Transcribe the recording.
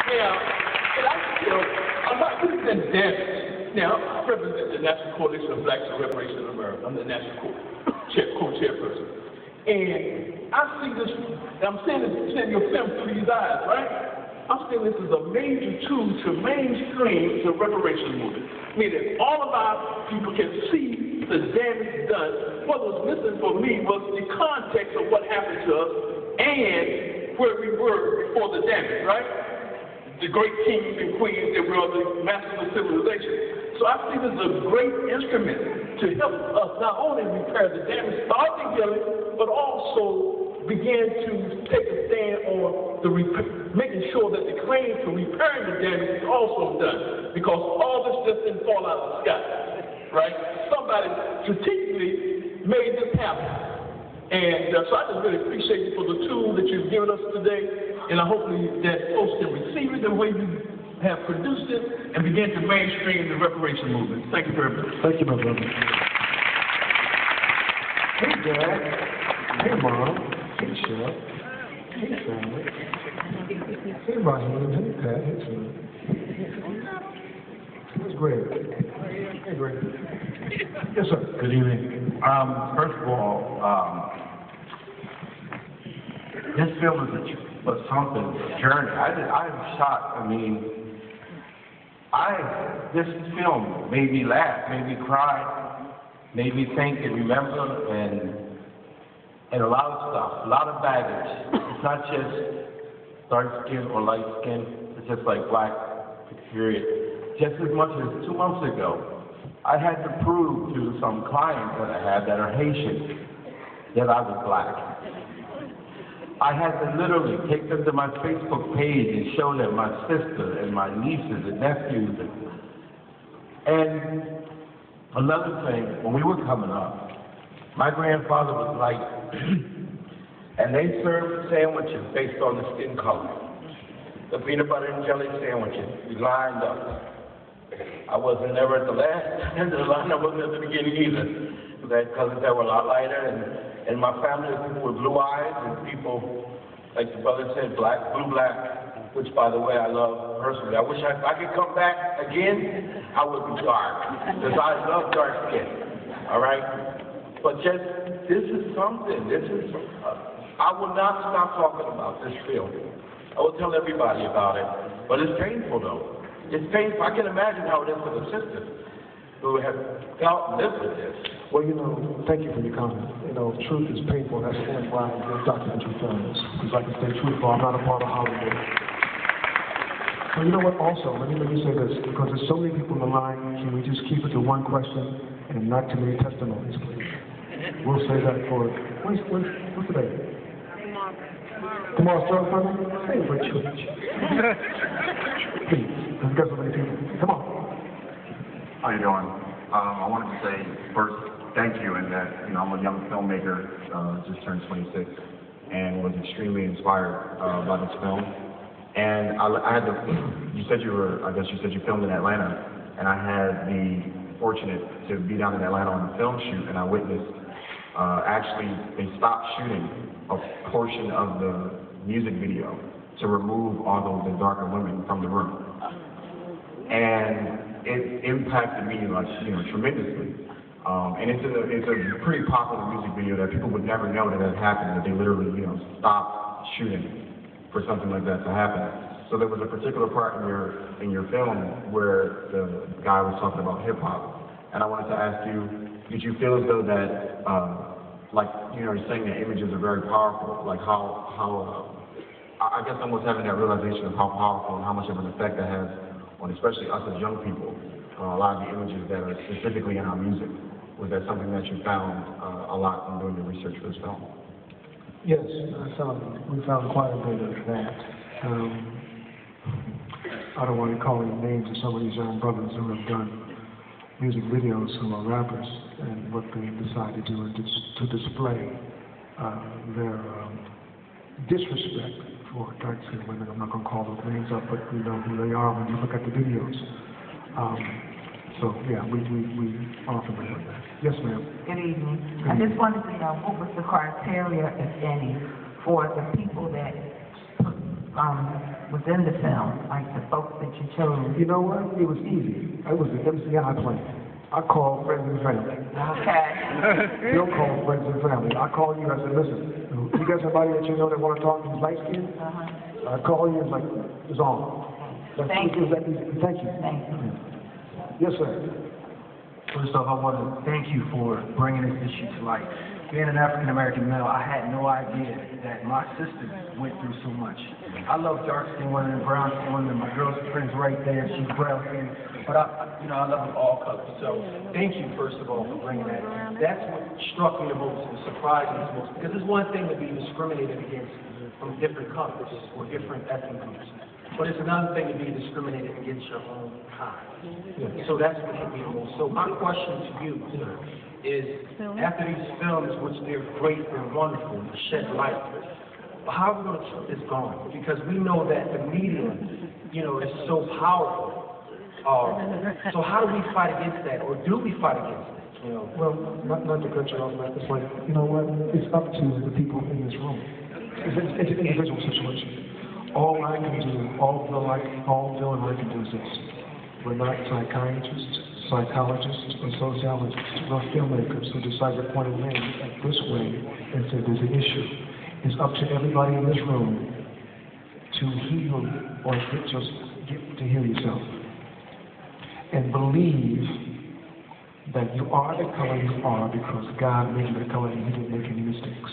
Now, and I'm not representing damage. Now, I represent the National Coalition of Blacks for Reparation in America. I'm the national co-chairperson. And I see this, and I'm seeing your film through these eyes, right? I'm saying this is a major tool to mainstream the reparations movement. Meaning all of our people can see the damage done. What was missing for me was the context of what happened to us and where we were before the damage, right? The great kings and queens that were the masters of civilization. So I see this as a great instrument to help us not only repair the damage, start the healing, but also begin to take a stand on the making sure that the claim for repairing the damage is also done. Because all this just didn't fall out of the sky, right? Somebody strategically made this happen. And so I just really appreciate you for the tool that you've given us today. And I hope that folks can receive it the way you have produced it and begin to mainstream the reparation movement. Thank you very much. Thank you, my brother. Hey, Dad. Hey, Mom. Hey, Chef. Hey, family. Hey, Raheem. Hey, Pat. Hey, son. It's great. Hey, great. Yes, sir. Good evening. First of all, this film was something, a journey. I'm shocked. I mean, this film made me laugh, made me cry, made me think and remember, and a lot of stuff, a lot of baggage. It's not just dark skin or light skin. It's just like black, period. Just as much as 2 months ago, I had to prove to some clients that I had that are Haitian that I was black. I had to literally take them to my Facebook page and show them my sister and my nieces and nephews. And another thing, when we were coming up, my grandfather was white, and they served sandwiches based on the skin color. The peanut butter and jelly sandwiches, we lined up. I wasn't never at the last end of the line, I wasn't at the beginning either. Because they were a lot lighter, and my family was people with blue eyes, and people, like the brother said, blue-black, which, by the way, I love personally. I wish if I could come back again, I would be dark, because I love dark skin, all right? But just, this is something, I will not stop talking about this film. I will tell everybody about it, but it's painful, though. It's painful. I can imagine how it is for the sisters who have felt and lived with this. Well, thank you for your comment. Truth is painful. That's the only why I documentary films. Because I can stay truthful. I'm not a part of Hollywood. So you know what? Also, let me say this. Because there's so many people in the line, can we just keep it to one question and not too many testimonies, please? We'll say that for, what's today? Tomorrow's Thursday? Say it for church. Please, we've got so many people. Come on. How you doing? I wanted to say first, thank you, and that I'm a young filmmaker, just turned 26, and was extremely inspired by this film. And I had to. You said you filmed in Atlanta, and I had the fortunate to be down in Atlanta on a film shoot, and I witnessed. Actually, they stopped shooting a portion of the music video to remove all of the darker women from the room, and it impacted me tremendously. And it's a pretty popular music video that people would never know that had happened, that they literally stopped shooting for something like that to happen. So there was a particular part in your film where the guy was talking about hip hop, and I wanted to ask you, did you feel as though that you're saying that images are very powerful, like how I guess almost having that realization of how powerful and how much of an effect that has on especially us as young people, a lot of the images that are specifically in our music. Was that something that you found a lot in doing your research for this film? Yes, we found quite a bit of that. I don't want to call any names of some of these young brothers who have done music videos who are rappers, and what they decide to do is to display their disrespect for dark-skinned women. I'm not going to call those names up, but you know who they are when you look at the videos. So yeah, we are familiar with that. Yes, ma'am. Good evening. I just wanted to know what was the criteria, if any, for the people that within the film, like the folks that you chose? You know what? It was easy. I was the MCI plan. I called friends and family. Okay. Bill called friends and family. I called you. I said, listen, you got somebody that you know that want to talk to you light skin? I call you and like, it's on. Thank you. Thank you. Thank you. Yes, sir. First off, I want to thank you for bringing this issue to light. Being an African-American male, I had no idea that my sister went through so much. I love dark-skinned women and brown-skinned women. My girlfriend's right there. She's brown-skinned. But I love all colors. So thank you, first of all, for bringing that. That's what struck me the most and surprised me the most. Because it's one thing to be discriminated against from different colors or different ethnic groups. But it's another thing to be discriminated against your own kind. So that's what hit me the most. So my question to you is, after these films, which they're great, they're wonderful, they shed light, but how are we going to keep this going? Because we know that the medium, is so powerful. So how do we fight against that, or do we fight against it? Well, not to cut you off, Matt. It's like, you know what? It's up to the people in this room. It's an individual situation. All I can do, all Bill and I can do is this. We're not psychiatrists, psychologists, or sociologists, nor filmmakers who decide to point a lens this way and say there's an issue. It's up to everybody in this room to heal or get to heal yourself. And believe that you are the color you are because God made you the color and He didn't make any mistakes.